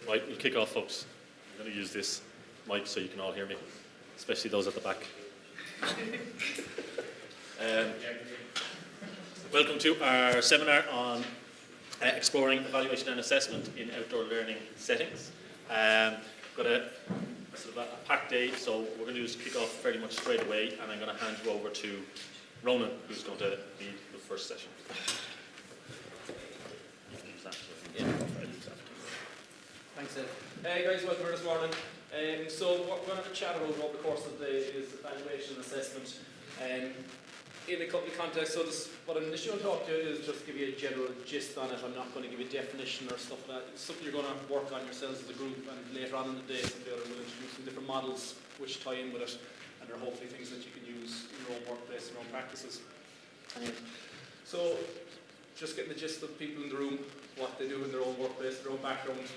Right, we'll kick off, folks. I'm going to use this mic so you can all hear me, especially those at the back. Welcome to our seminar on exploring evaluation and assessment in outdoor learning settings. Got a sort of a packed day, so what we're going to do is kick off fairly much straight away, and I'm going to hand you over to Ronan, who's going to lead the first session. Thanks, Ed. Hey guys, welcome here this morning. So what we're going to have a chat about over the course of the day is evaluation and assessment. In a couple of contexts, so what I'm initially going to talk to you is just give you a general gist on it. I'm not going to give you a definition or stuff like that. It's something you're going to work on yourselves as a group, and later on in the day some of the others will introduce some different models which tie in with it, and they're hopefully things that you can use in your own workplace and your own practices. So just getting the gist of people in the room, what they do in their own workplace, their own background.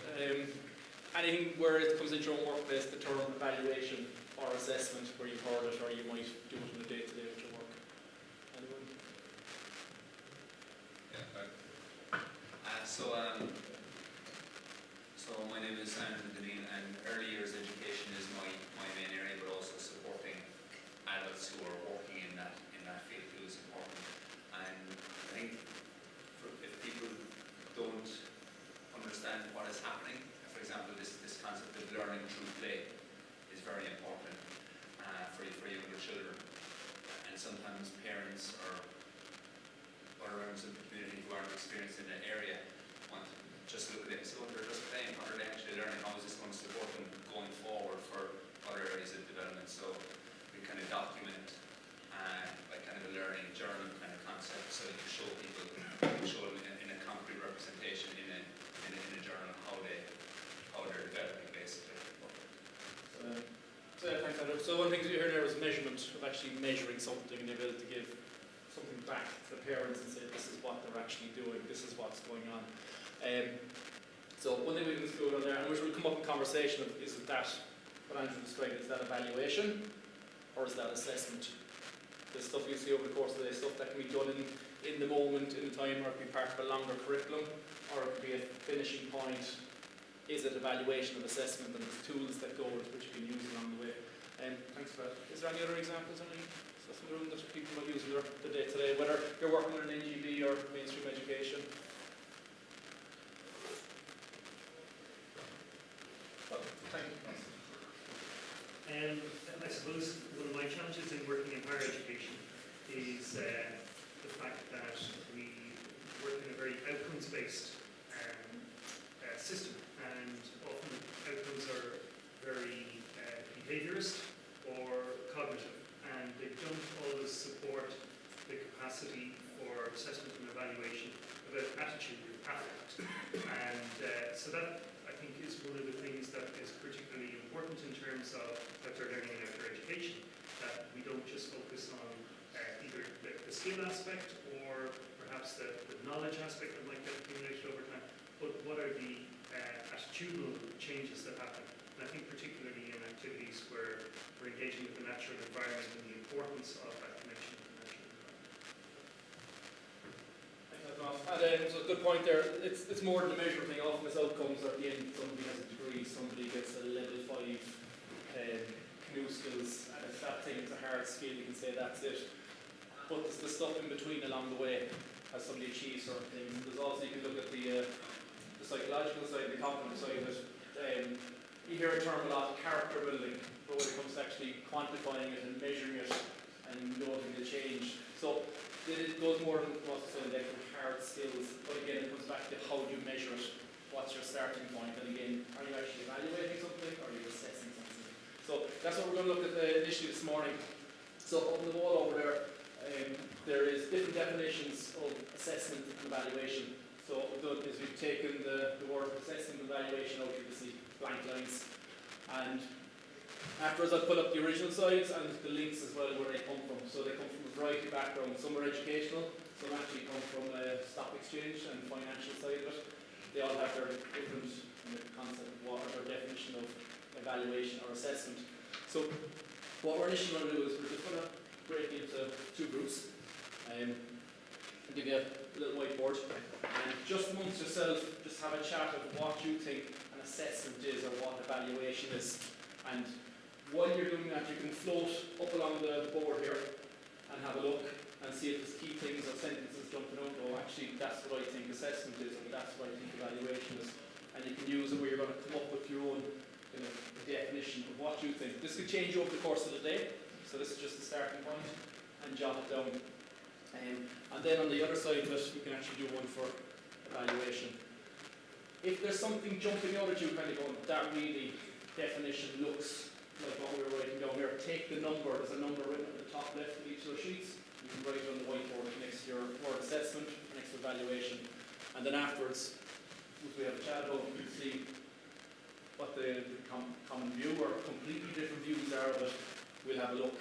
Anything where it comes into your own workplace, the term evaluation or assessment, where you've heard it or you might do it in a day-to-day with your work. Anyone? Yeah, so my name is Andrew Deneen, and early years education is my main area, but also supporting adults who are working in that field too is important. And I think if people don't understand what is happening, for example, this concept of learning through play is very important for younger children. And sometimes parents or other members of the community who aren't experienced in the area want to just look at it and say, well, they're just playing, what are they actually learning? How is this going to support them going forward for other areas of development? So we kind of document like kind of a learning journal kind of concept, so that you show people, show them in a concrete representation in a journal how they're developing basically. So yeah, thanks, Andrew. So one of the things we heard there was measurement, of actually measuring something and the ability to give something back to the parents and say this is what they're actually doing, this is what's going on. So one thing we can go on there, and which will come up in conversation, is that what Andrew described, is that evaluation or is that assessment? The stuff you see over the course of the day, stuff that can be done in the moment, in the time, or it can be part of a longer curriculum, or it could be a finishing point. Is it evaluation of assessment, and there's tools that go with which you can use along the way. Thanks for that. Is there any other examples, any stuff in the room that people might use in the day-to-day, whether you're working with an NGB or mainstream education? Well, thank you. I suppose one of my challenges in working in higher education is the fact that we work in a very outcomes-based system, and often outcomes are very behaviourist or cognitive, and they don't always support the capacity for assessment and evaluation of attitude, affect, and so that I think is one of the things that is particularly important in terms of outdoor learning and outdoor education, that we don't just focus on either the skill aspect or perhaps the knowledge aspect that might get accumulated over time, but what are the attitudinal changes that happen. And I think particularly in activities where we're engaging with the natural environment and the importance of that connection with the natural environment. And so a good point there. It's more than a measure thing. Often it's outcomes at the end. Somebody has a degree, somebody gets a level 5 canoe skills, and if that thing is a hard skill, you can say that's it. But there's the stuff in between along the way. Has somebody achieved certain things? And there's also, you can look at the psychological side, the cognitive side of it. You hear a term a lot, character building, but when it comes to actually quantifying it and measuring it and noting the change. So it goes more than what's saying, like hard skills, but again it comes back to how do you measure it, what's your starting point, and again, are you actually evaluating something or are you assessing something? So that's what we're going to look at initially this morning. So up on the wall over there, there is different definitions of assessment and evaluation. So what we've done is we've taken the word assessment and evaluation out, you can see blank lines, and afterwards I'll put up the original sites and the links as well where they come from. So they come from a variety of backgrounds. Some are educational, some actually come from a stock exchange and financial side of it. They all have their different concept of what or their definition of evaluation or assessment. So what we're initially going to do is we're just going to break into two groups. I'll give you a little whiteboard, and just amongst yourself, just have a chat of what you think an assessment is or what evaluation is. And while you're doing that, you can float up along the board here and have a look and see if there's key things or sentences jumping out. Oh, actually, that's what I think assessment is, or that's what I think evaluation is. And you can use it where you're going to come up with your own definition of what you think. This could change over the course of the day, so this is just the starting point, and jot it down. And then on the other side of it, you can actually do one for evaluation. If there's something jumping out at you, kind of going, that really definition looks like what we were writing down here, take the number. There's a number written at the top left of each of those sheets. You can write it on the whiteboard next to your word assessment, next to evaluation. And then afterwards, if we have a chat about, we can see what the common view or completely different views are of it. We'll have a look.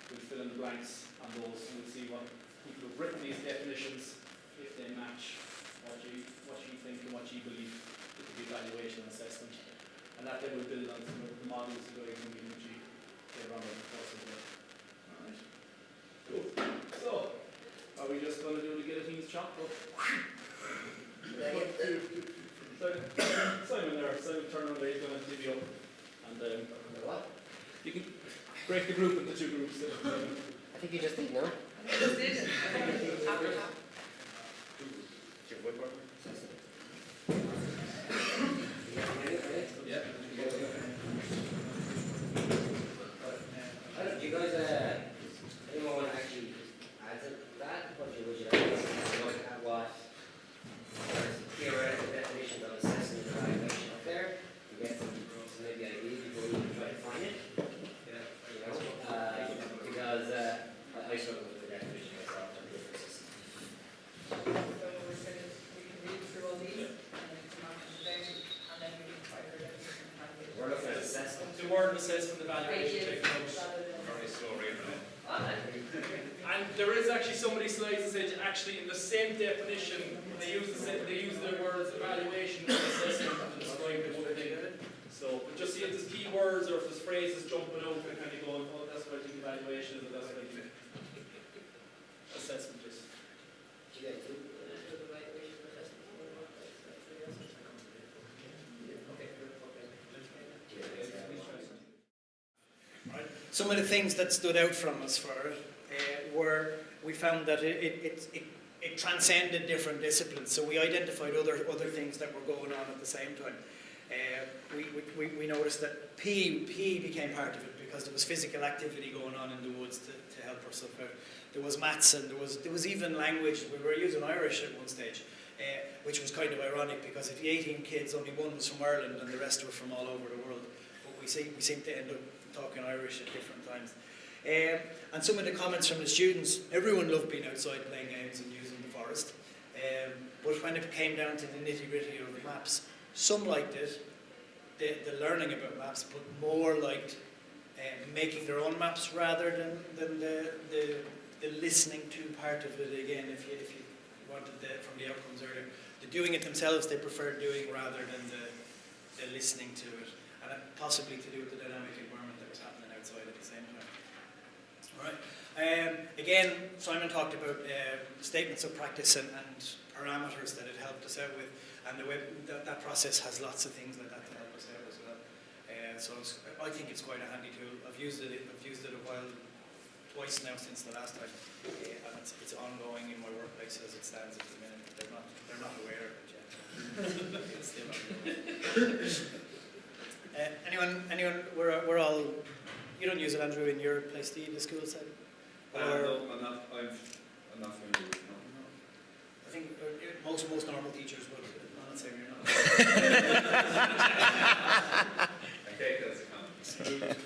We'll fill in the blanks on those, and we'll see what people who've written these definitions, if they match what you think and what you believe with the evaluation and assessment. And that then will build on some of the models that are going to be later on in the course of the day. Alright. Cool. So, are we just going to do the guillotine's chop? Simon there, Simon Turner there, he's going to divvy up. And What? you can break the group into two groups. I think you just did, no? I just did. After that. Yeah. Do you guys, anyone want to actually add to that? Or would you like to look at what theoretical definitions of assessment and evaluation up there? You get some maybe ideas before you try to find it. You know, because I struggle with the definition myself of different systems. So we can read through all these and then come out to the day and then we can try to We're looking at assessment. The word assessment evaluation techniques. Very slow reading. And there is actually so many slides that say actually in the same definition they use the words evaluation and assessment to describe the whole thing. So just see if there's key words or if there's phrases jumping out and kind of going, oh, that's what I think evaluation is, and that's what I think assessment is. Do you guys do evaluation or assessment? Right. Some of the things that stood out from us for it were we found that it transcended different disciplines. So we identified other things that were going on at the same time. We noticed that PE became part of it because there was physical activity going on in the woods to help us out. There was maths and there was even language. We were using Irish at one stage, which was kind of ironic because if the 18 kids, only one was from Ireland and the rest were from all over the world. But we seem to end up talking Irish at different times. And some of the comments from the students, everyone loved being outside playing games and using the forest. But when it came down to the nitty-gritty of the maps, some liked it, the learning about maps, but more liked making their own maps rather than the listening to part of it again, if you wanted from the outcomes earlier. The doing it themselves they preferred doing rather than the listening to it. And possibly to do with the dynamic environment that was happening outside at the same time. All right. Again, Simon talked about statements of practice and parameters that it helped us out with, and that process has lots of things like that to help us out as well. So I think it's quite a handy tool. I've used it a while, twice now since the last time, and it's ongoing in my workplace as it stands at the minute. They're not aware of it yet. It's still ongoing. Anyone? We're all. You don't use it, Andrew, in your place, do you? The school side? No, I'm not familiar with it. No. I think most normal teachers would. I'm not saying you're not. Okay, that's a comment.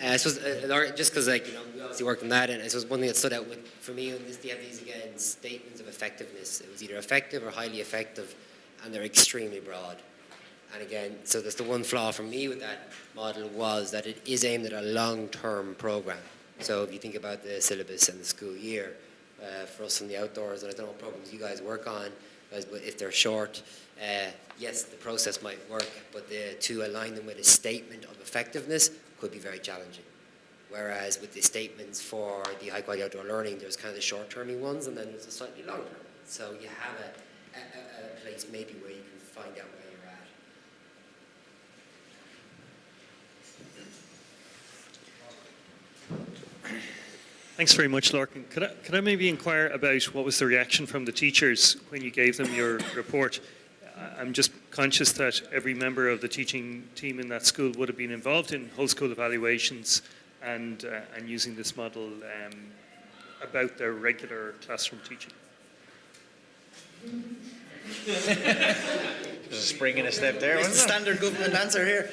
I suppose, just because we obviously worked on that, and I suppose one thing that stood out for me on this, they have these again statements of effectiveness. It was either effective or highly effective, and they're extremely broad. And again, so that's the one flaw for me with that model was that it is aimed at a long-term program. So if you think about the syllabus and the school year, for us in the outdoors, and I don't know what programs you guys work on, if they're short, yes, the process might work, but to align them with a statement of effectiveness could be very challenging. Whereas with the statements for the high quality outdoor learning, there's kind of the short-termy ones, and then there's a slightly longer one. So you have a place maybe where you can find out where you're at. Thanks very much, Lorcan. Could I maybe inquire about what was the reaction from the teachers when you gave them your report? I'm just conscious that every member of the teaching team in that school would have been involved in whole school evaluations and using this model about their regular classroom teaching. Springing a step there, It's the wasn't it? standard government answer here.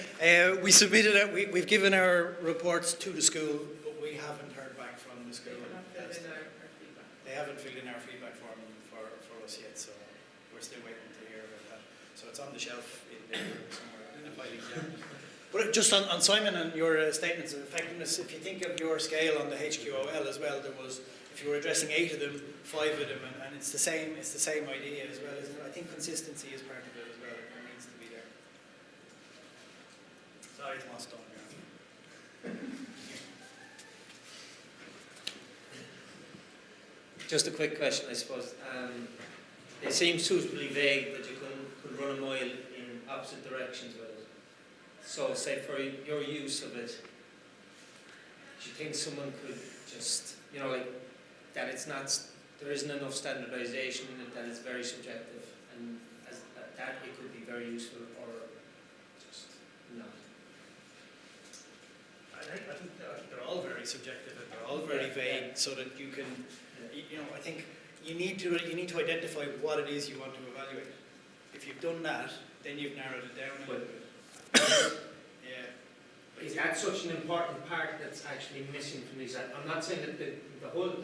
We submitted it, we've given our reports to the school, but we haven't heard back from the school. They haven't filled in our feedback form for us yet, so we're still waiting to hear about that. So it's on the shelf in there somewhere in the filing cabinet. But just on Simon and your statements of effectiveness, if you think of your scale on the HQOL as well, there was, if you were addressing 8 of them, 5 of them, and it's the same idea as well, isn't it? I think consistency is part of it as well. It needs to be there. Sorry, Tomas, don't. Just a quick question, I suppose. It seems suitably vague that you could run a mile in opposite directions with it. So, say for your use of it, do you think someone could just, like, that it's not, there isn't enough standardization in it, that it's very subjective, and as that it could be very useful, or just not? I think they're all very subjective and they're all very vague, so that you can, I think you need to identify what it is you want to evaluate. If you've done that, then you've narrowed it down a little bit. Yeah. Is that such an important part that's actually missing from these? I'm not saying that the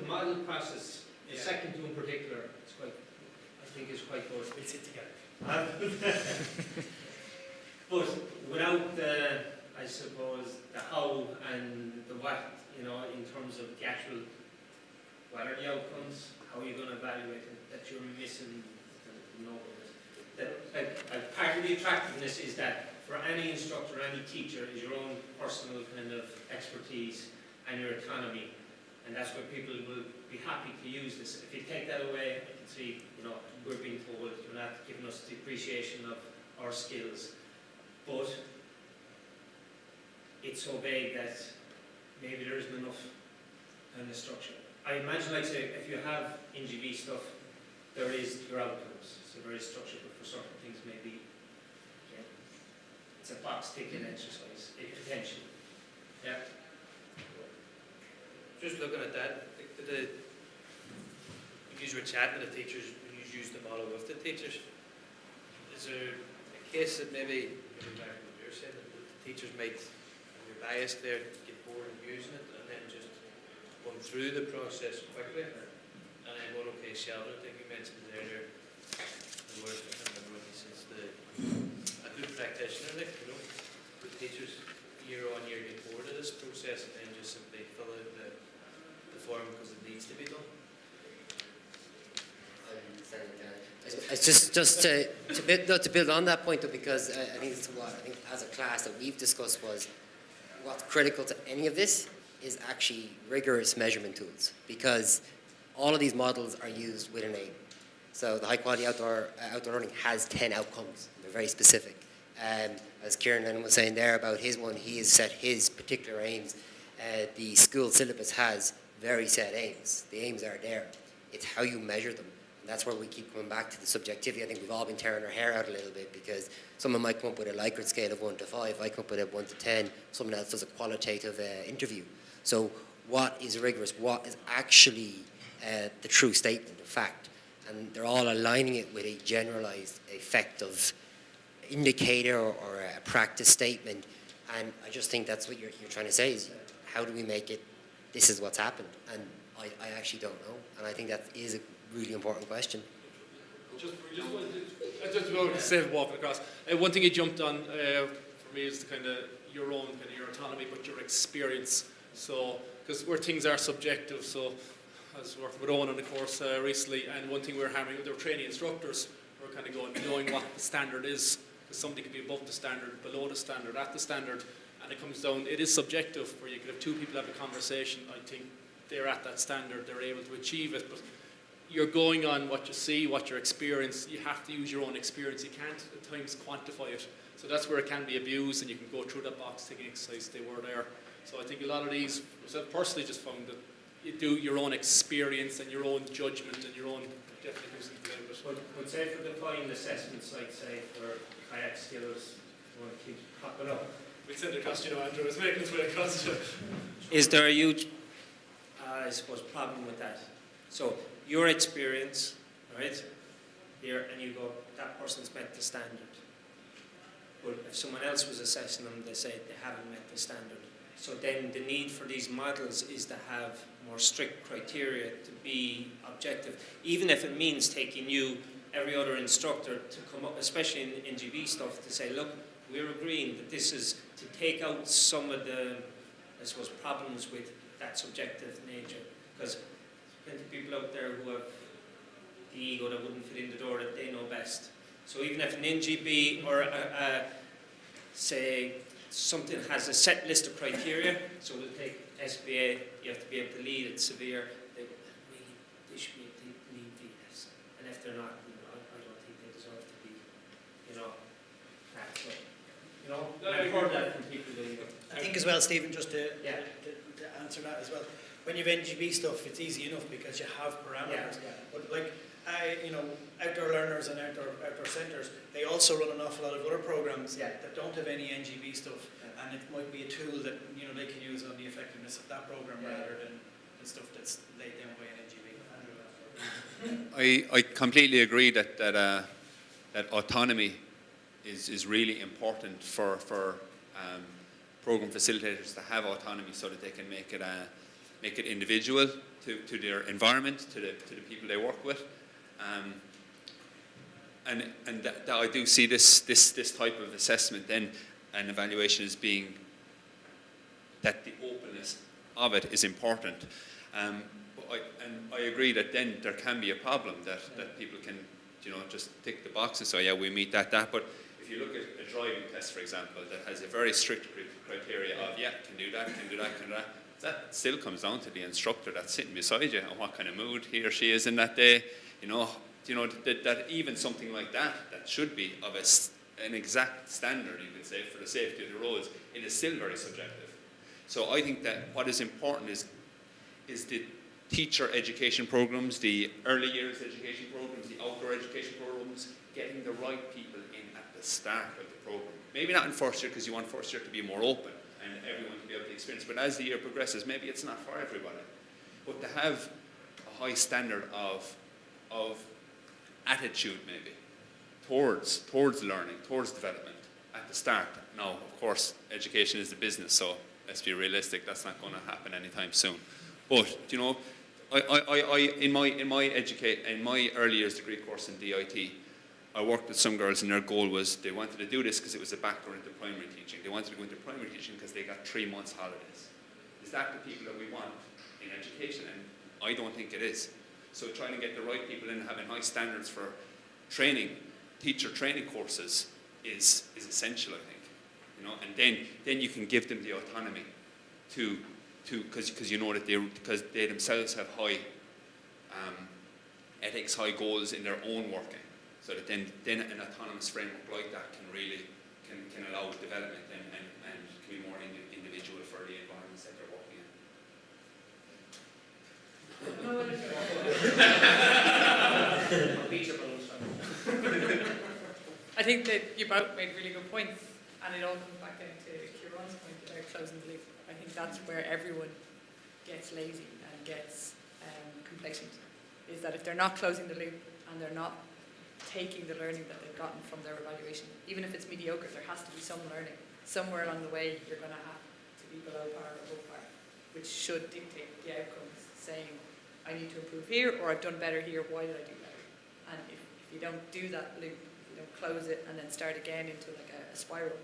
model process, the second two in particular, I think is quite good. We'll sit together. But without I suppose, the how and the what, in terms of the actual, what are the outcomes, how are you going to evaluate it, that you're missing the know of it. That part of the attractiveness is that for any instructor, any teacher, is your own personal kind of expertise and your autonomy, and that's where people will be happy to use this. If you take that away, I can see, we're being told you're not giving us the appreciation of our skills, but it's so vague that maybe there isn't enough kind of structure. I imagine, like say, if you have NGV stuff, there is your outcomes, so there is structure, but for certain things maybe it's a box ticking exercise, potentially. Yeah. Just looking at that, you were chatting to the teachers when you used the model with the teachers. Is there a case that maybe back to what you're saying, that the teachers might, you're biased there, get bored of using it and then just run through the process quickly and then go, okay, Sheldon, I think you mentioned it earlier, the word, I can't remember what he says, a good practitioner, the teachers year on year get bored of this process and then just simply fill out the form because it needs to be done. It's just to build on that point, though, because I think as a class that we've discussed was what's critical to any of this is actually rigorous measurement tools, because all of these models are used with an aim. So the high quality outdoor learning has 10 outcomes. They're very specific. As Kieran Lennon was saying there about his one, he has set his particular aims. The school syllabus has very set aims. The aims are there. It's how you measure them. And that's where we keep coming back to the subjectivity. I think we've all been tearing our hair out a little bit because someone might come up with a Likert scale of 1 to 5, I come up with a 1 to 10, someone else does a qualitative interview. So what is rigorous? What is actually the true statement of fact? And they're all aligning it with a generalized effective indicator or a practice statement. And I just think that's what you're trying to say is how do we make it, this is what's happened? And I actually don't know. And I think that is a really important question. I just want to say walking across. One thing you jumped on for me is the kind of your own kind of your autonomy, but your experience. So because where things are subjective. So I was working with Owen on the course recently, and one thing we were having with our training instructors, we were kind of going knowing what the standard is. Because somebody could be above the standard, below the standard, at the standard, and it comes down. It is subjective. Where you could have two people have a conversation. I think they're at that standard, they're able to achieve it, but you're going on what you see, what your experience. You have to use your own experience. You can't at times quantify it. So that's where it can be abused, and you can go through that box ticking exercise. They were there. So I think a lot of these, I've personally just found that you do your own experience and your own judgment and your own definitely do something about it. But say for defined assessments, like say for kayak skills, you want to keep popping up. We'll send it across to you, Andrew. It's making its way across to you. Is there a huge, I suppose, problem with that? So your experience, right, here, and you go, that person's met the standard. But if someone else was assessing them, they say they haven't met the standard. So then the need for these models is to have more strict criteria to be objective, even if it means taking you, every other instructor, to come up, especially in NGB stuff, to say, look, we're agreeing that this is to take out some of the, I suppose, problems with that subjective nature. Because plenty of people out there who have the ego that wouldn't fit in the door, that they know best. So even if an NGB or say something has a set list of criteria, so we'll take SBA, you have to be able to lead it severe, they should be able to lead VS. And if they're not, I don't think they deserve to be, that. So, I've heard that from people that I think as well, Stephen, just to Yeah. answer that as well. When you've NGB stuff, it's easy enough because you have parameters. Yeah. But like, outdoor learners and outdoor centres, they also run an awful lot of other programs that don't have any NGB stuff, and it might be a tool that they can use on the effectiveness of that program rather than the stuff that's laid down by an NGB. I completely agree that autonomy is really important for program facilitators to have autonomy so that they can make it individual to their environment, to the people they work with, and that I do see this type of assessment then and evaluation as being that the openness of it is important. But I agree that then there can be a problem that people can just tick the boxes. So yeah, we meet that. But if you look at a driving test, for example, that has a very strict criteria of can do that. That still comes down to the instructor that's sitting beside you and what kind of mood he or she is in that day. That even something like that should be of an exact standard, you could say, for the safety of the roads, it is still very subjective. So I think that what is important is the teacher education programs, the early years education programs, the outdoor education programs, getting the right people in at the start of the program. Maybe not in first year, because you want first year to be more open and everyone to be able to experience. But as the year progresses, maybe it's not for everybody. But to have a high standard of attitude, maybe, towards learning, towards development at the start. Now, of course, education is the business, so let's be realistic. That's not going to happen anytime soon. But I in my early years degree course in DIT, I worked with some girls, and their goal was they wanted to do this because it was a background into primary teaching. They wanted to go into primary teaching because they got 3 months holidays. Is that the people that we want in education? And I don't think it is. So trying to get the right people in and having high standards for training, teacher training courses is essential, I think. And then you can give them the autonomy because because they themselves have high ethics, high goals in their own working. So that then an autonomous framework like that can really can allow development and can be more individual for the environments that they're working in. I think that you both made really good points, and it all comes back into Kieran's point about closing the loop. I think that's where everyone gets lazy and gets complacent, is that if they're not closing the loop and they're not taking the learning that they've gotten from their evaluation, even if it's mediocre, there has to be some learning. Somewhere along the way, you're going to have to be below par or above par, which should dictate the outcomes, saying, I need to improve here, or I've done better here, why did I do better? And if you don't do that loop, if you don't close it and then start again into like a spiral,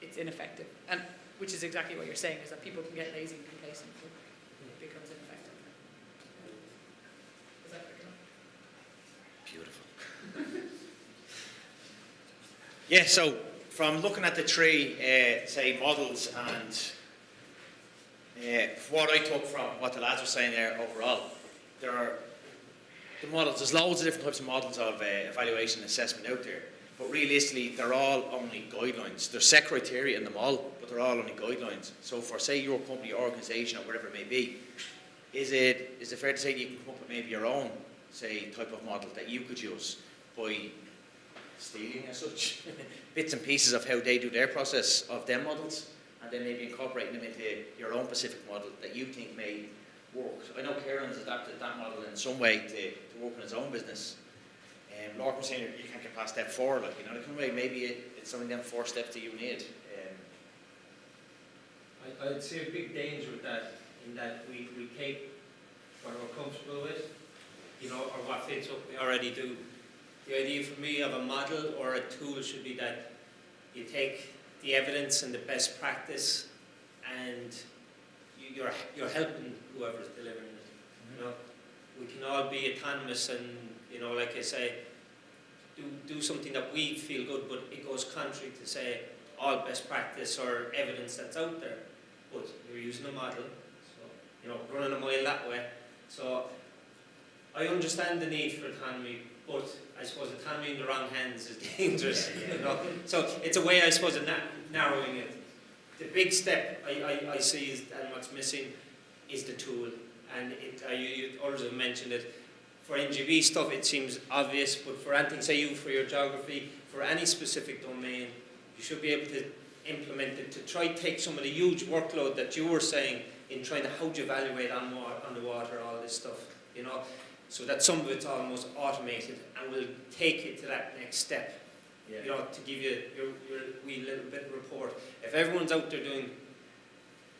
it's ineffective. And which is exactly what you're saying, is that people can get lazy and complacent, it becomes ineffective. Is that quick enough? Beautiful. Yeah, so from looking at the three, say, models and what I took from what the lads were saying there overall, there are the models, there's loads of different types of models of evaluation and assessment out there. But realistically, they're all only guidelines. There's set criteria in them all, but they're all only guidelines. So for, say, your company, or organisation, or whatever it may be, is it fair to say that you can come up with maybe your own, say, type of model that you could use by stealing as such bits and pieces of how they do their process of them models, and then maybe incorporating them into your own specific model that you think may work? I know Kieran's adapted that model in some way to work in his own business. Lord was saying you can't get past step 4, like, you know, maybe it's only them 4 steps that you need. I'd see a big danger with that, in that we take what we're comfortable with, you know, or what fits what we already do. The idea for me of a model or a tool should be that you take the evidence and the best practice, and you're helping whoever's delivering it. You know, we can all be autonomous, and, you know, like I say, do something that we feel good, but it goes contrary to, say, all best practice or evidence that's out there. But you're using a model, so, you know, running a mile that way. So I understand the need for autonomy, but I suppose autonomy in the wrong hands is dangerous. You know? So it's a way, I suppose, of narrowing it. The big step I see is, and what's missing, is the tool. And others have mentioned it. For NGB stuff, it seems obvious, but for anything, say you for your geography, for any specific domain, you should be able to implement it to try to take some of the huge workload that you were saying in trying to, how do you evaluate on the water, all this stuff, you know, so that some of it's almost automated, and will take you to that next step, you know, to give you your wee little bit of report. If everyone's out there doing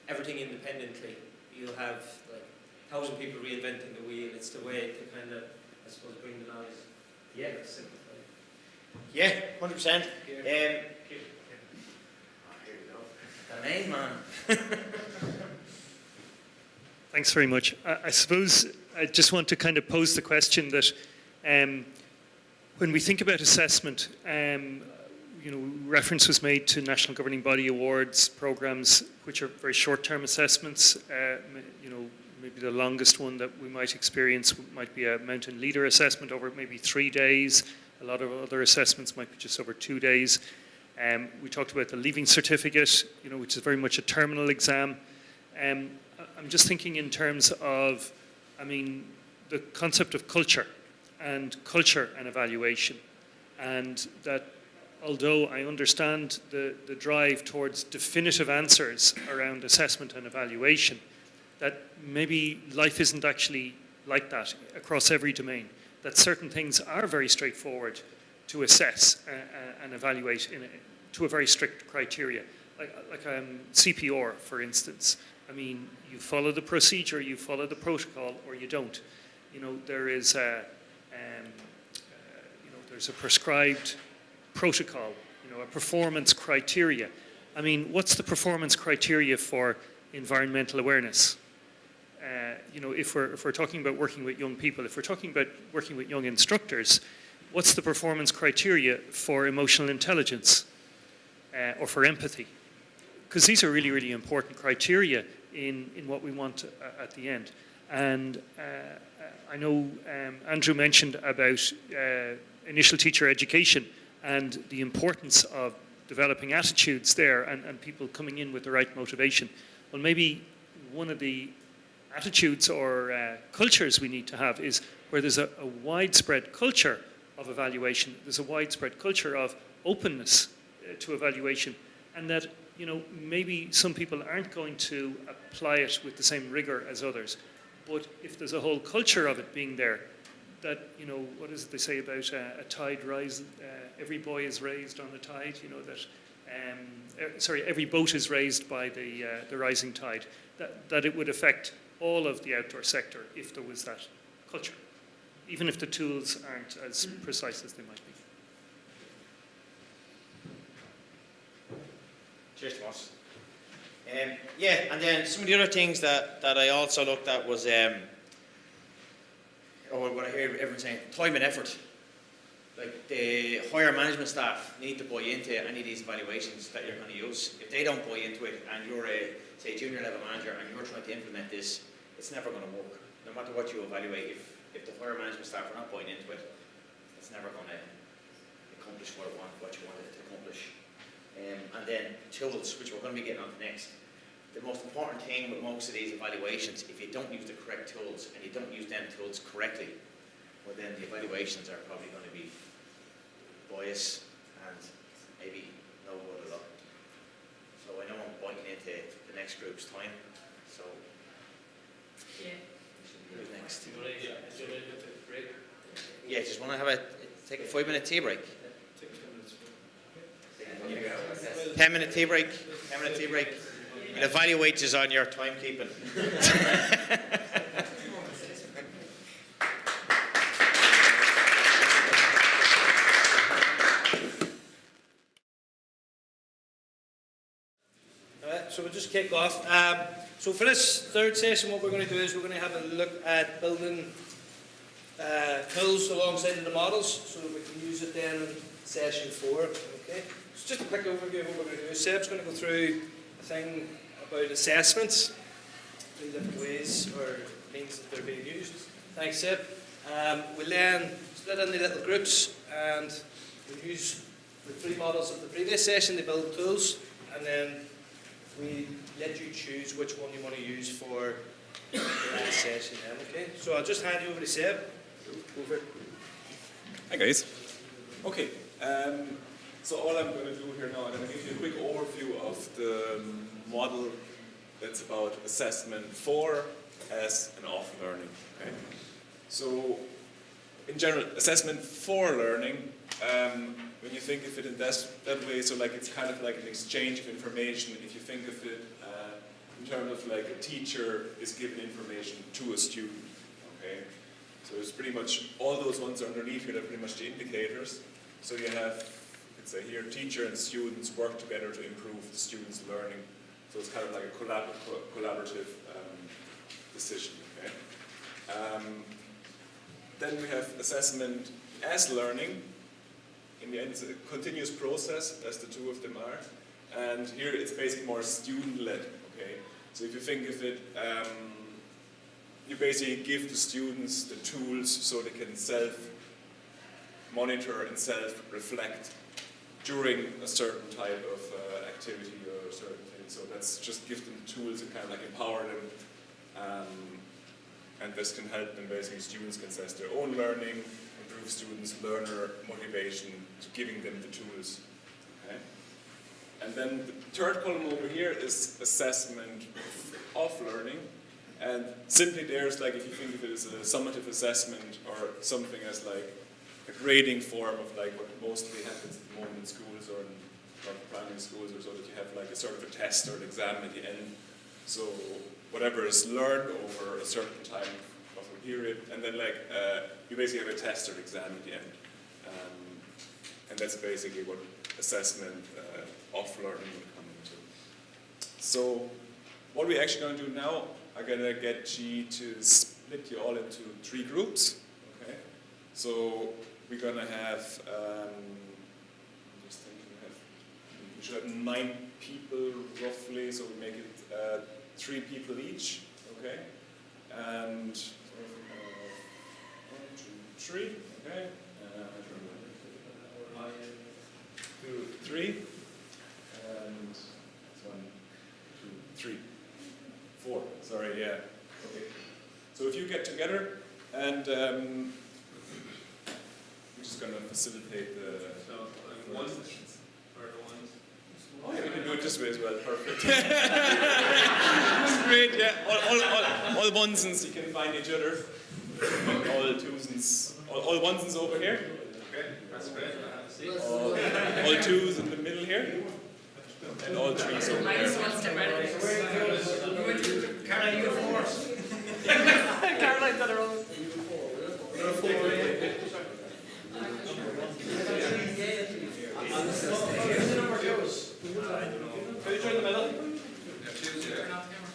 everything independently, you'll have like 1,000 people reinventing the wheel. It's the way to kind of, I suppose, bring the knowledge. Yeah, simplify. Yeah, 100%. Here we go. The main man. Thanks very much. I suppose I just want to kind of pose the question that when we think about assessment, you know, reference was made to National Governing Body Awards programs, which are very short-term assessments. You know, maybe the longest one that we might experience might be a mountain leader assessment over maybe 3 days. A lot of other assessments might be just over 2 days. We talked about the Leaving Certificate, you know, which is very much a terminal exam. I'm just thinking in terms of, I mean, the concept of culture and evaluation, and that although I understand the drive towards definitive answers around assessment and evaluation, that maybe life isn't actually like that across every domain, that certain things are very straightforward to assess and evaluate to a very strict criteria. Like CPR, for instance. I mean, you follow the procedure, you follow the protocol, or you don't. You know, there is there's a prescribed protocol, you know, a performance criteria. I mean, what's the performance criteria for environmental awareness? You know, if we're talking about working with young people, if we're talking about working with young instructors, what's the performance criteria for emotional intelligence or for empathy? Because these are really, really important criteria in what we want at the end. And I know Andrew mentioned about initial teacher education and the importance of developing attitudes there and people coming in with the right motivation. Well, maybe one of the attitudes or cultures we need to have is where there's a widespread culture of evaluation, there's a widespread culture of openness to evaluation, and that, you know, maybe some people aren't going to apply it with the same rigor as others, but if there's a whole culture of it being there, that, you know, what is it they say about a tide rise, every boy is raised on the tide, you know, that, every boat is raised by the rising tide, that it would affect all of the outdoor sector if there was that culture, even if the tools aren't as precise as they might be. Cheers, Tomas. Yeah, and then some of the other things that I also looked at was, what I hear everyone saying, time and effort. Like, the higher management staff need to buy into any of these evaluations that you're going to use. If they don't buy into it, and you're a, say, junior level manager, and you're trying to implement this, it's never going to work. No matter what you evaluate, if the higher management staff are not buying into it, it's never going to accomplish what you wanted it to accomplish. And then tools, which we're going to be getting on to next. The most important thing with most of these evaluations, if you don't use the correct tools and you don't use them tools correctly, well then the evaluations are probably going to be biased and maybe no good at all. So I know I'm biting into the next group's time, so Yeah. who's next? Do you want to take a break? Yeah, just want to take a 5-minute tea break. Take 10 minutes. 10-minute tea break. 10-minute tea break. We'll evaluate you on your timekeeping. Alright, so we'll just kick off. So for this third session, what we're going to do is we're going to have a look at building tools alongside the models, so that we can use it then in session 4. Okay. So just a quick overview of what we're going to do. Seb's going to go through a thing about assessments, 3 different ways or means that they're being used. Thanks, Seb. We'll then split into little groups and we'll use the 3 models of the previous session to build tools, and then we let you choose which one you want to use for the next session then, okay? So I'll just hand you over to Seb. Over. Hi guys. Okay, so all I'm going to do here now, I'm going to give you a quick overview of the model that's about assessment for, as, and of learning. Okay? So, in general, assessment for learning, when you think of it in that way, so like it's kind of like an exchange of information. If you think of it in terms of like a teacher is given information to a student, okay? So it's pretty much, all those ones underneath here, they're pretty much the indicators. So you have, you could say here, teacher and students work together to improve the students' learning. So it's kind of like a collaborative decision, okay? Then we have assessment as learning. In the end, it's a continuous process, as the 2 of them are. And here it's basically more student-led, okay? So if you think of it, you basically give the students the tools so they can self-monitor and self-reflect during a certain type of activity or a certain thing. So that's just give them the tools and kind of like empower them. And this can help them, basically students can assess their own learning, improve students' learner motivation, to giving them the tools. Okay? And then the third column over here is assessment of learning. And simply there's like, if you think of it as a summative assessment or something as like a grading form of like what mostly happens at the moment in schools or in primary schools, or so that you have like a sort of a test or an exam at the end. So whatever is learned over a certain time of a period, and then like you basically have a test or exam at the end. And that's basically what assessment of learning would come into. So what we're actually going to do now, I'm going to get you to split you all into 3 groups. Okay? So we're going to have, I'm just thinking, we should have 9 people roughly, so we make it 3 people each. Okay? And 1, 2, 3. Okay? 2, 3. And 1, 2, 3. 4, sorry, yeah. Okay. So if you get together, and we're just going to facilitate the... So, ones are the ones? Oh yeah, we can do it this way as well, perfect. Great, yeah. All onesens, you can find each other. All twosens, all onesens over here. Okay, that's great. All twos in the middle here. And all threes over Minus there. 1 step out. Caroline, you go first. Caroline's on her own. Who's in the middle?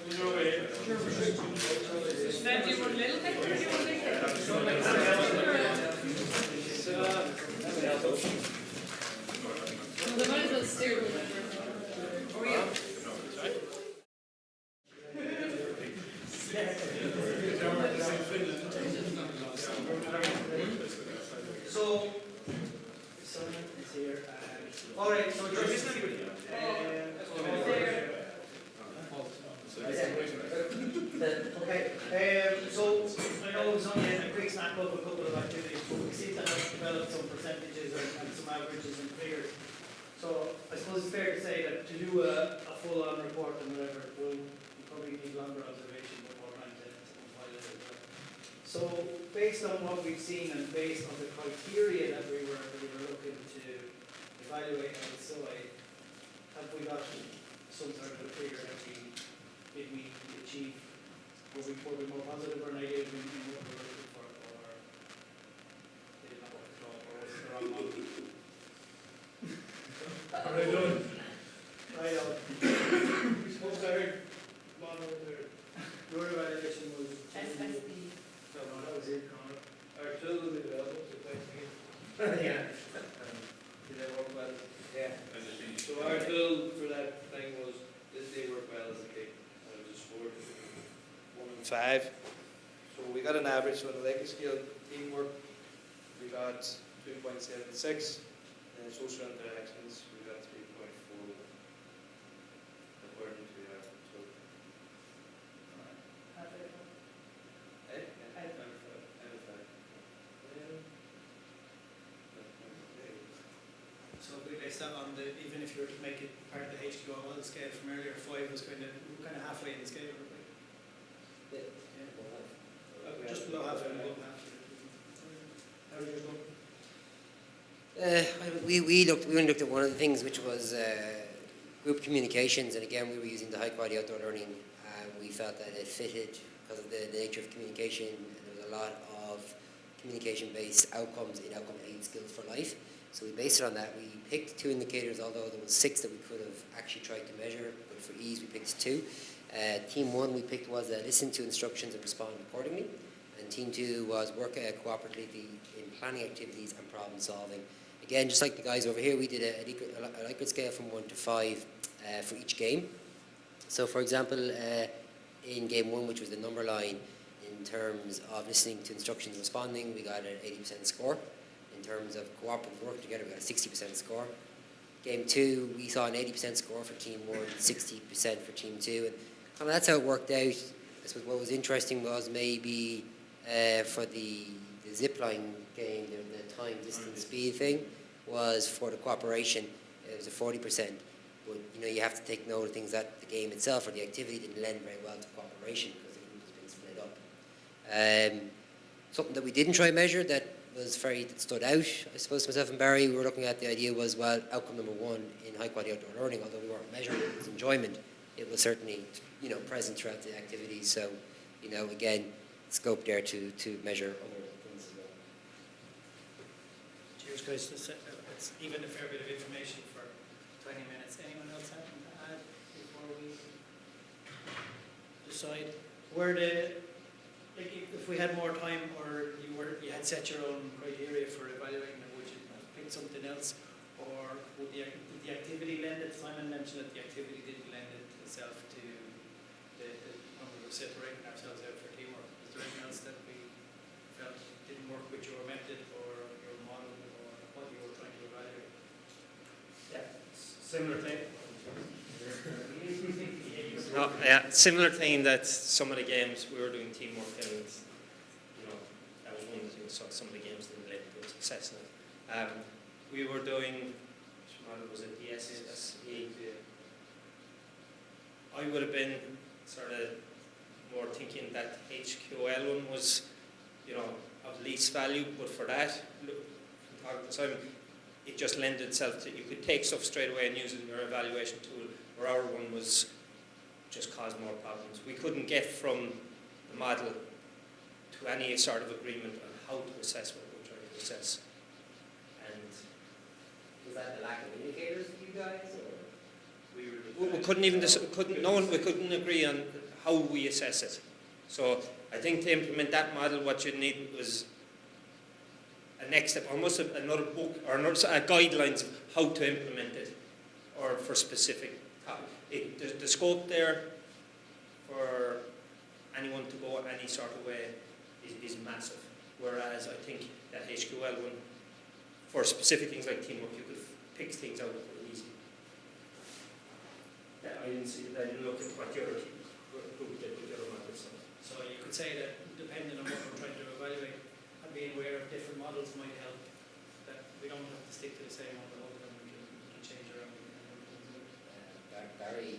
Who's over here? Then do you want a little bit or do you want a big bit? Well, they might as well steer with it. Or you? So here. All right, so just... Okay, so I know it was only a quick snap up a couple of activities, but we seem to have developed some percentages and some averages and figures. So I suppose it's fair to say that to do a full-on report and whatever, we'll probably need longer observation before trying to compile it as well. So based on what we've seen and based on the criteria that we were looking to evaluate outside, have we got some sort of a figure that did we achieve? Were we more positive or negative in what we were looking for, or did it not work at all, or was it the wrong model? Alright, done. Right on. What's our model there? Your evaluation was... SSB. No, that was it, Conor. Our tool will be available, so thanks again. Yeah. Did they work well? Yeah. So our tool for that thing was, did they work well as a team? And it was a score 1 and 5. So we got an average, so on the Lakers scale teamwork, we got 2.76. And social interactions, we got 3.4. According to our tool. Eh? So we based that on the, even if you were to make it part of the HQOL scale from earlier, 5 was kind of halfway in the scale, were we? Yeah. Just below half and above half. How did yours go? We only looked at one of the things, which was group communications, and again we were using the high quality outdoor learning, and we felt that it fitted because of the nature of communication, and there was a lot of communication based outcomes in outcome 8 skills for life. So we based it on that. We picked 2 indicators, although there was 6 that we could have actually tried to measure, but for ease we picked 2. Team 1 we picked was listen to instructions and respond accordingly, and team 2 was work cooperatively in planning activities and problem solving. Again, just like the guys over here, we did a Likert scale from 1 to 5 for each game. So for example, in game 1, which was the number line, in terms of listening to instructions and responding, we got an 80% score. In terms of cooperative work together, we got a 60% score. Game 2, we saw an 80% score for team 1, 60% for team 2. And that's how it worked out. I suppose what was interesting was maybe for the zipline game, the time, distance, speed thing, was for the cooperation, it was a 40%. But you have to take note of things that the game itself or the activity didn't lend very well to cooperation because the group has been split up. Something that we didn't try to measure that stood out, I suppose, myself and Barry, we were looking at the idea was, well, outcome number 1 in high quality outdoor learning, although we weren't measuring it as enjoyment, it was certainly, present throughout the activities. So, again, scope there to measure other things as well. Cheers, guys. It's even a fair bit of information for 20 minutes. Anyone else have anything to add before we decide? If we had more time, or you had set your own criteria for evaluating them, would you pick something else, or would the activity lend it? Simon mentioned that the activity didn't lend itself to the number of separating ourselves out for teamwork. Is there anything else that we felt didn't work with your method or your model or what you were trying to evaluate? Yeah, similar thing. No, yeah, similar thing that some of the games we were doing teamwork and that was one of the things. So some of the games didn't lead to success in it. We were doing, which model was it? The SSE. I would have been sort of more thinking that HQL one was, of least value, but for that, it just lended itself to, you could take stuff straight away and use it in your evaluation tool, where our one was just caused more problems. We couldn't get from the model to any sort of agreement on how to assess what we're trying to assess. And Was that the lack of indicators for you guys? Or? we couldn't agree on how we assess it. So I think to implement that model, what you need was a next step, almost another book or guidelines of how to implement it, or for specific topics. The scope there for anyone to go any sort of way is massive. Whereas I think that HQL one, for specific things like teamwork, you could pick things out that were easy. I didn't look at what the other group did with the other models. So you could say that depending on what we're trying to evaluate, and being aware of different models might help, that we don't have to stick to the same one the whole time, we can change around. Barry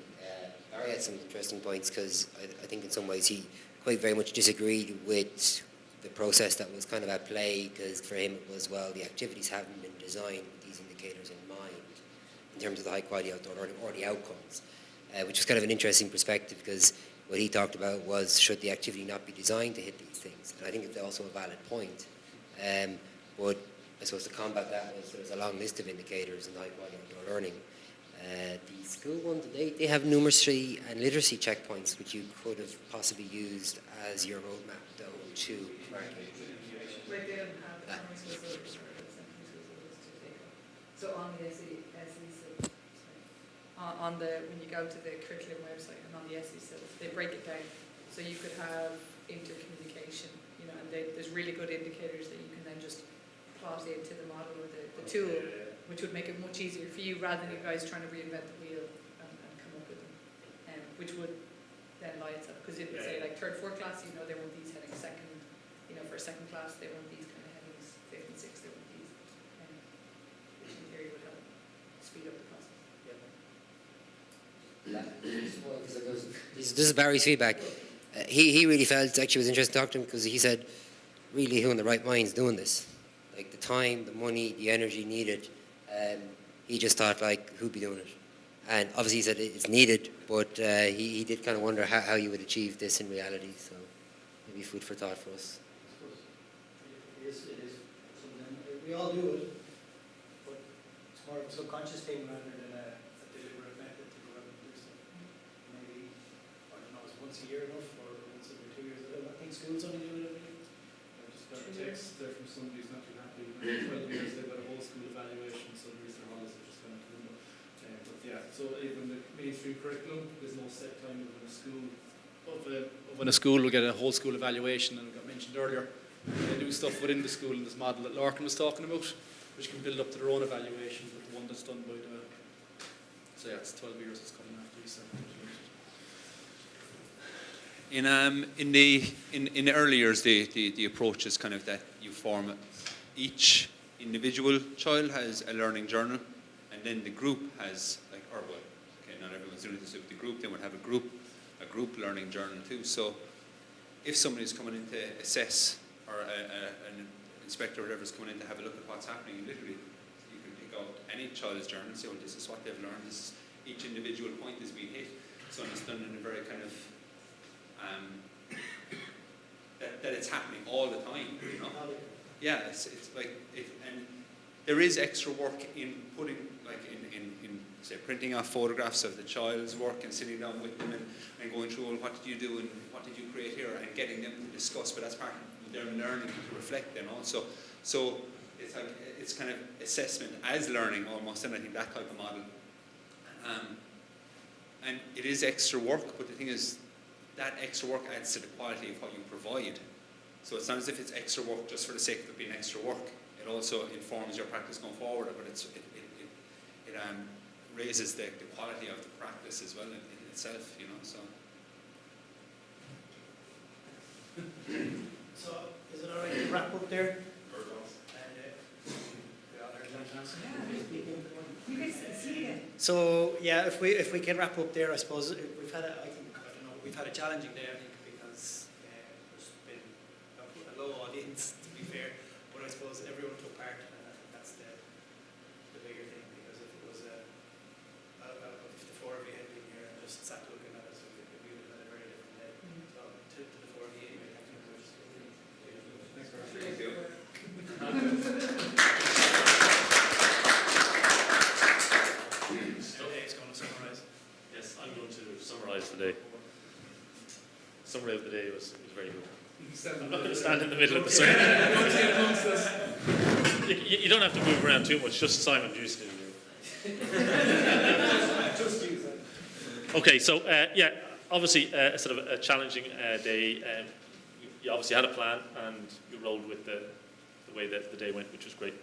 had some interesting points because I think in some ways he quite very much disagreed with the process that was kind of at play, because for him it was, well, the activities haven't been designed with these indicators in mind in terms of the high quality outdoor learning or the outcomes, which was kind of an interesting perspective, because what he talked about was, should the activity not be designed to hit these things? And I think it's also a valid point. But I suppose to combat that was, there was a long list of indicators in high quality outdoor learning. The school ones, they have numeracy and literacy checkpoints, which you could have possibly used as your roadmap, though, to marking. Like they don't have the primary school syllabus or the secondary school syllabus to take on. So on the SE syllabus, on the, when you go to the curriculum website and on the SE syllabus, they break it down. So you could have intercommunication, you know, and there's really good indicators that you can then just plot into the model or the tool, which would make it much easier for you rather than you guys trying to reinvent the wheel and come up with them, which would then lie itself. Because it would say like third, fourth class, you know, they want these headings. Second, you know, for a second class, they want these kind of headings. Fifth and sixth, they want these, which in theory would help speed up the process. This is Barry's feedback. He really felt, actually was interesting to talk to him, because he said, really, who in the right mind is doing this? Like the time, the money, the energy needed. He just thought, like, who'd be doing it? And obviously he said it's needed, but he did kind of wonder how you would achieve this in reality. So maybe food for thought for us. It is something, we all do it, but it's more of a subconscious thing rather than a deliberate method to go out and do stuff. Maybe, I don't know, is once a year enough, or once every 2 years? I think schools only do it every year. I just got a text there from somebody who's not too happy. In 12 years they've got a whole school evaluation, so the Easter holidays are just going to come up. But yeah, so even the mainstream curriculum, there's no set time of when a school, when a school will get a whole school evaluation, and it got mentioned earlier, they do stuff within the school in this model that Larkin was talking about, which can build up to their own evaluation, but the one that's done by the, so yeah, it's 12 years it's coming after Easter. In the early years, the approach is kind of that you form each individual child has a learning journal, and then the group has not everyone's doing this, but the group then would have a group learning journal too. So if somebody's coming in to assess, or an inspector or whatever is coming in to have a look at what's happening, literally you can pick out any child's journal and say, well, this is what they've learned, this is, each individual point is being hit. So it's done in a very kind of that it's happening all the time, you know. Yeah, it's like and there is extra work in putting, like in say printing off photographs of the child's work and sitting down with them and going through, well, what did you do and what did you create here, and getting them to discuss. But that's part of their learning to reflect then also. So it's like it's kind of assessment as learning almost, and I think that type of model. And it is extra work, but the thing is, that extra work adds to the quality of what you provide. So it's not as if it's extra work just for the sake of it being extra work. It also informs your practice going forward, but it raises the quality of the practice as well in itself, you know. So Is it all right to wrap up there? So yeah, if we can wrap up there, I suppose we've had a challenging day, I think, because there's been a low audience, to be fair, but I suppose everyone took part, and I think that's the bigger thing, because if it was if the four of you had been here and just sat looking at us, we would have had a very different day. So to the four of you, anyway, thank you very much. Thanks very much. thank you. Yes, I'm going to summarise the day. Summary of the day was very good. I'm not going to stand in the middle of the circle. You don't have to move around too much, just Simon used to do. Okay, so yeah, obviously a sort of a challenging day. You obviously had a plan and you rolled with the way that the day went, which was great.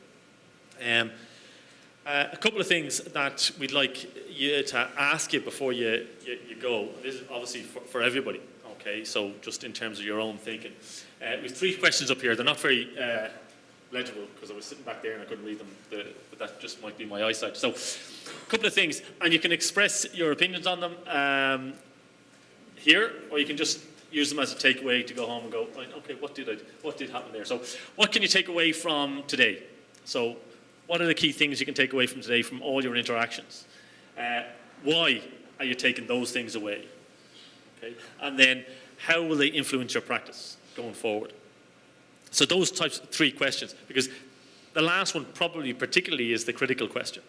A couple of things that we'd like you to ask you before you go. This is obviously for everybody, okay? So just in terms of your own thinking. We have 3 questions up here. They're not very legible because I was sitting back there and I couldn't read them, but that just might be my eyesight. So a couple of things, and you can express your opinions on them here, or you can just use them as a takeaway to go home and go, right, okay, what did happen there? So what can you take away from today? So what are the key things you can take away from today from all your interactions? Why are you taking those things away? Okay, and then how will they influence your practice going forward? So those types of 3 questions, because the last one probably particularly is the critical question.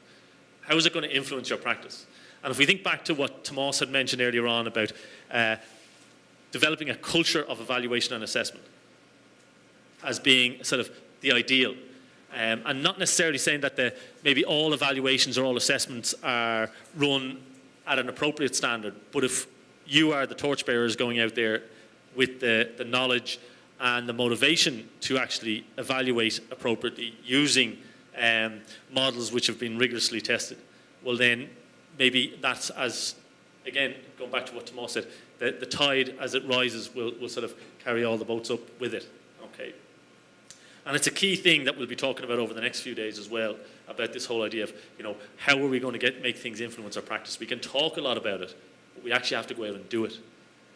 How is it going to influence your practice? And if we think back to what Tomas had mentioned earlier on about developing a culture of evaluation and assessment as being sort of the ideal, and not necessarily saying that maybe all evaluations or all assessments are run at an appropriate standard, but if you are the torchbearers going out there with the knowledge and the motivation to actually evaluate appropriately using models which have been rigorously tested, well then maybe that's, as again going back to what Tomas said, the tide as it rises will sort of carry all the boats up with it. Okay. And it's a key thing that we'll be talking about over the next few days as well, about this whole idea of, how are we going to make things influence our practice? We can talk a lot about it, but we actually have to go out and do it.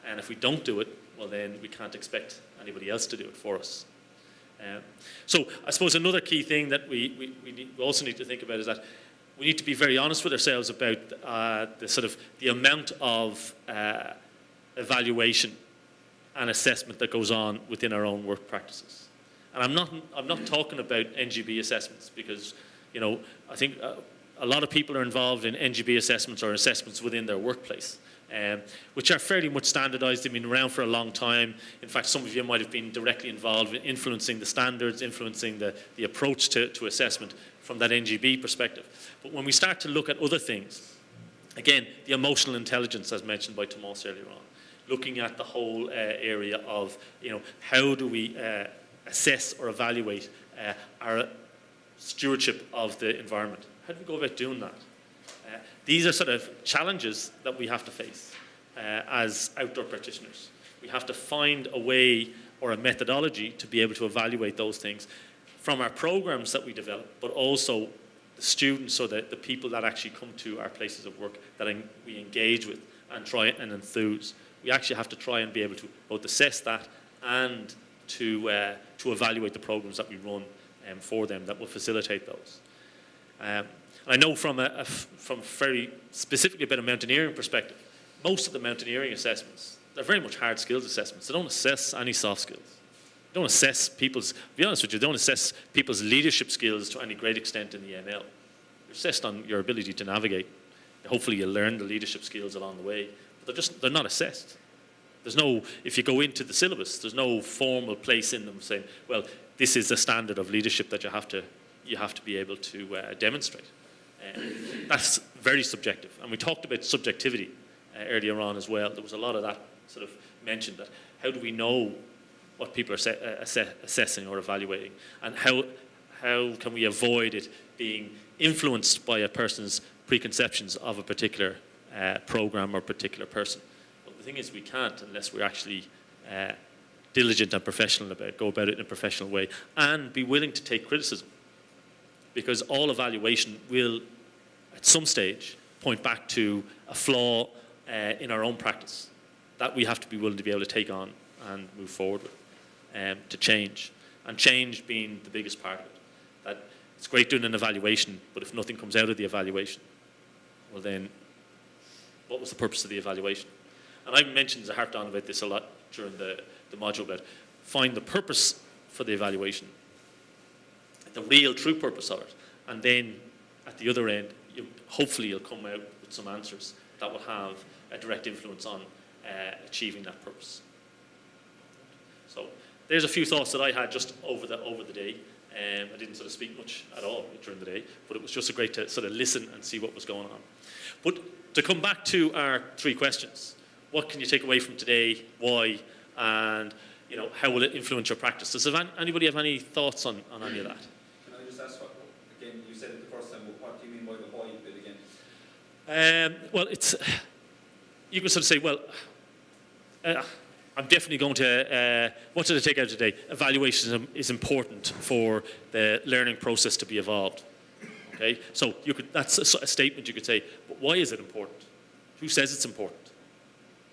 And if we don't do it, well then we can't expect anybody else to do it for us. So I suppose another key thing that we also need to think about is that we need to be very honest with ourselves about the amount of evaluation and assessment that goes on within our own work practices. And I'm not talking about NGB assessments because, I think a lot of people are involved in NGB assessments or assessments within their workplace, which are fairly much standardized. They've been around for a long time. In fact, some of you might have been directly involved in influencing the standards, influencing the approach to assessment from that NGB perspective. But when we start to look at other things, again, the emotional intelligence, as mentioned by Tomas earlier on, looking at the whole area of, how do we assess or evaluate our stewardship of the environment? How do we go about doing that? These are sort of challenges that we have to face as outdoor practitioners. We have to find a way or a methodology to be able to evaluate those things from our programs that we develop, but also the students or the people that actually come to our places of work that we engage with and try and enthuse. We actually have to try and be able to both assess that and to evaluate the programs that we run for them that will facilitate those. I know from very specifically about a mountaineering perspective, most of the mountaineering assessments, they're very much hard skills assessments. They don't assess any soft skills. They don't assess people's, to be honest with you, they don't assess people's leadership skills to any great extent in the ML. They're assessed on your ability to navigate. Hopefully you'll learn the leadership skills along the way, but they're not assessed. There's no, if you go into the syllabus, there's no formal place in them saying, well, this is the standard of leadership that you have to be able to demonstrate. That's very subjective. And we talked about subjectivity earlier on as well. There was a lot of that sort of mentioned, that how do we know what people are assessing or evaluating, and how can we avoid it being influenced by a person's preconceptions of a particular program or particular person. Well, the thing is, we can't unless we're actually diligent and professional about it, go about it in a professional way, and be willing to take criticism. Because all evaluation will, at some stage, point back to a flaw in our own practice that we have to be willing to be able to take on and move forward with, to change. And change being the biggest part of it. That it's great doing an evaluation, but if nothing comes out of the evaluation, well then, what was the purpose of the evaluation? And I mentioned, I harped on about this a lot during the module, about find the purpose for the evaluation, the real true purpose of it, and then at the other end, hopefully you'll come out with some answers that will have a direct influence on achieving that purpose. So there's a few thoughts that I had just over the day. I didn't sort of speak much at all during the day, but it was just great to sort of listen and see what was going on. But to come back to our 3 questions, what can you take away from today, why, and how will it influence your practice? Does anybody have any thoughts on any of that? Can I just ask again, you said it the first time, but what do you mean by the why bit again? Well, you can sort of say, well, I'm definitely going to, what did I take out today? Evaluation is important for the learning process to be evolved. Okay, so that's a statement you could say, but why is it important? Who says it's important?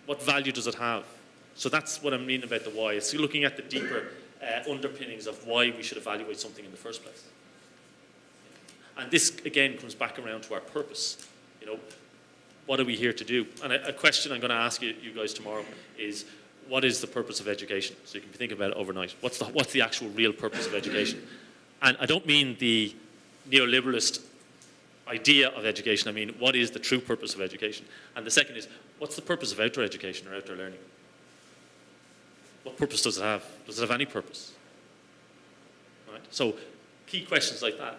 What value does it have? So that's what I mean about the why. It's looking at the deeper underpinnings of why we should evaluate something in the first place. And this, again, comes back around to our purpose. You know, what are we here to do? And a question I'm going to ask you guys tomorrow is, what is the purpose of education? So you can think about it overnight. What's the actual real purpose of education? And I don't mean the neoliberalist idea of education. I mean, what is the true purpose of education? And the second is, what's the purpose of outdoor education or outdoor learning? What purpose does it have? Does it have any purpose? Right? So key questions like that,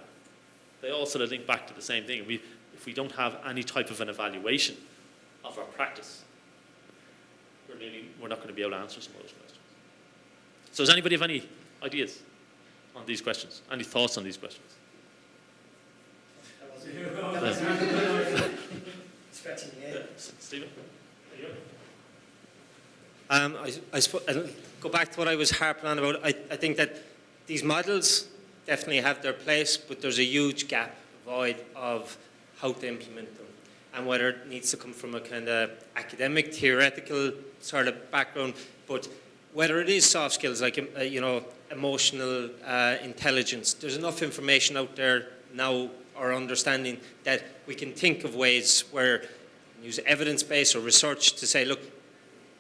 they all sort of link back to the same thing. If we don't have any type of an evaluation of our practice, we're not going to be able to answer some of those questions. So does anybody have any ideas on these questions? Any thoughts on these questions? Scratching the head. Stephen? I suppose, I'll go back to what I was harping on about. I think that these models definitely have their place, but there's a huge gap, void of how to implement them, and whether it needs to come from a kind of academic, theoretical sort of background, but whether it is soft skills like emotional intelligence. There's enough information out there now, or understanding, that we can think of ways where use evidence-based or research to say, look,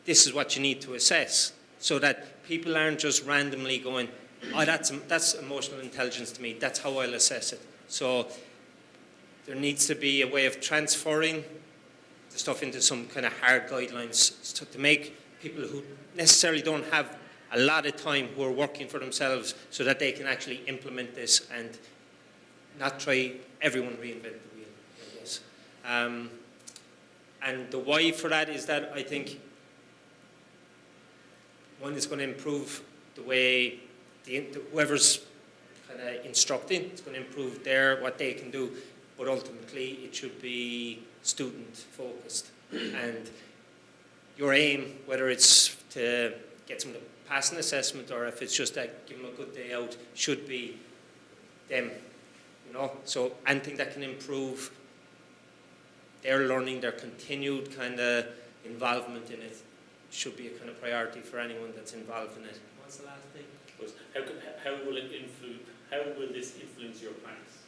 this is what you need to assess, so that people aren't just randomly going, oh, that's emotional intelligence to me, that's how I'll assess it. So there needs to be a way of transferring the stuff into some kind of hard guidelines to make people who necessarily don't have a lot of time, who are working for themselves, so that they can actually implement this and not try everyone reinvent the wheel, I guess. And the why for that is that I think one is going to improve the way whoever's kind of instructing, it's going to improve what they can do, but ultimately it should be student focused. And your aim, whether it's to get someone to pass an assessment or if it's just to give them a good day out, should be them, you know. So anything that can improve their learning, their continued kind of involvement in it, should be a kind of priority for anyone that's involved in it. What's the last thing? How will it influence? How will this influence your practice?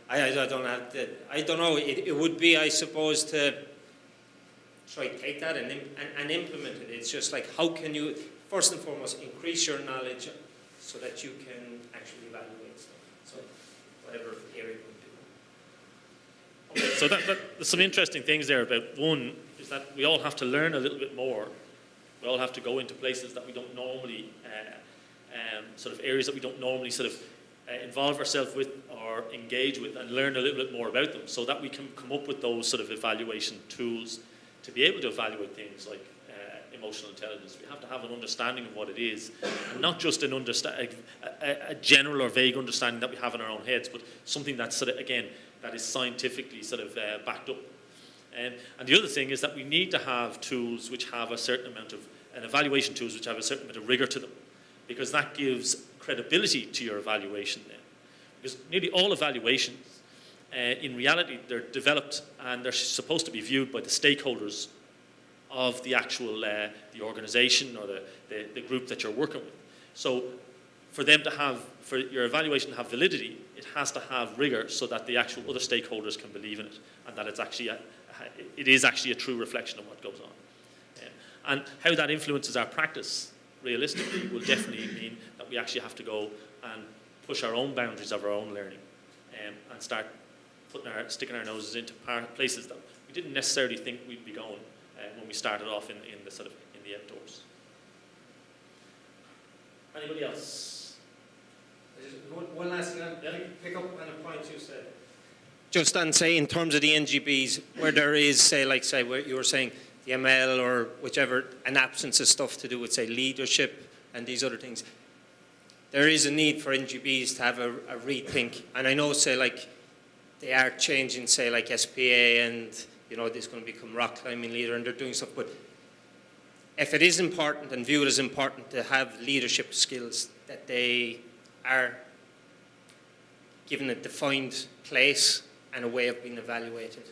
I don't know. It would be, I suppose, to try to take that and implement it. It's just like, how can you, first and foremost, increase your knowledge so that you can actually evaluate stuff. So whatever area you do. Okay, so there's some interesting things there about, one, is that we all have to learn a little bit more. We all have to go into places that we don't normally, sort of areas that we don't normally sort of involve ourselves with or engage with, and learn a little bit more about them, so that we can come up with those sort of evaluation tools to be able to evaluate things like emotional intelligence. We have to have an understanding of what it is, and not just a general or vague understanding that we have in our own heads, but something that's sort of, again, that is scientifically sort of backed up. And the other thing is that we need to have tools which have a certain amount of, evaluation tools which have a certain amount of rigor to them, because that gives credibility to your evaluation then. Because nearly all evaluations, in reality, they're developed and they're supposed to be viewed by the stakeholders of the actual, the organization or the group that you're working with. So for them to have, for your evaluation to have validity, it has to have rigor so that the actual other stakeholders can believe in it, and that it's actually it is actually a true reflection of what goes on. And how that influences our practice, realistically, will definitely mean that we actually have to go and push our own boundaries of our own learning, and start sticking our noses into places that we didn't necessarily think we'd be going when we started off in the outdoors. Anybody else? One last thing, I'll pick up on a point you said. Just on, say, in terms of the NGBs, where there is, say, where you were saying the ML or whichever, an absence of stuff to do with, say, leadership and these other things. there is a need for NGBs to have a rethink. And I know, say, like, they are changing, say, like SPA, and, you know, there's going to become rock climbing leader, and they're doing stuff. But if it is important and viewed as important to have leadership skills, that they are given a defined place and a way of being evaluated,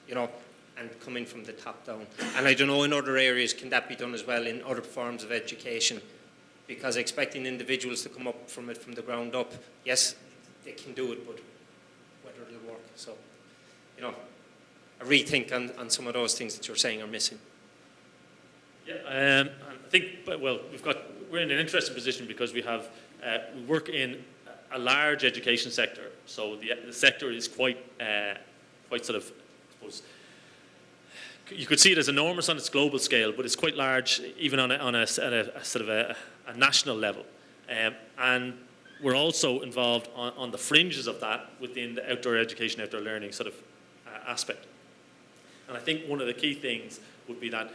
you know, and coming from the top down. And I don't know, in other areas, can that be done as well in other forms of education? Because expecting individuals to come up from it from the ground up, yes, they can do it, but whether it'll work. So, you know, a rethink on some of those things that you're saying are missing. Yeah, I think, well, we're in an interesting position because we work in a large education sector. So the sector is quite sort of, I suppose, you could see it as enormous on its global scale, but it's quite large even on a sort of a national level. And we're also involved on the fringes of that within the outdoor education, outdoor learning sort of aspect. And I think one of the key things would be that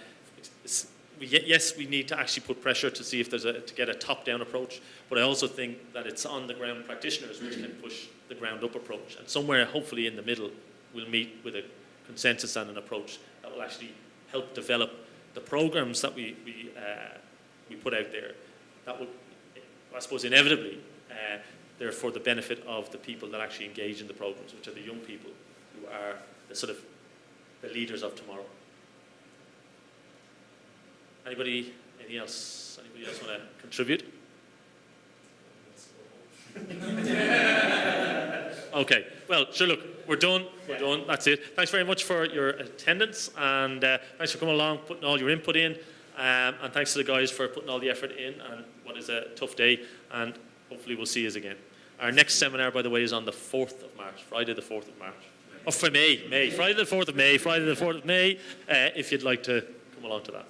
yes, we need to actually put pressure to see if to get a top-down approach, but I also think that it's on-the-ground practitioners which can push the ground-up approach. And somewhere, hopefully in the middle, we'll meet with a consensus and an approach that will actually help develop the programs that we put out there. That will, I suppose, inevitably, they're for the benefit of the people that actually engage in the programs, which are the young people who are the sort of the leaders of tomorrow. Anything else? Anybody else want to contribute? Okay. Well, sure. Look, we're done. We're done. That's it. Thanks very much for your attendance, and thanks for coming along, putting all your input in, and thanks to the guys for putting all the effort in. And what is a tough day, and hopefully we'll see you again. Our next seminar, by the way, is on the 4th of March, Friday the 4th of March. Oh, for May. Friday the 4th of May. Friday the 4th of May. If you'd like to come along to that.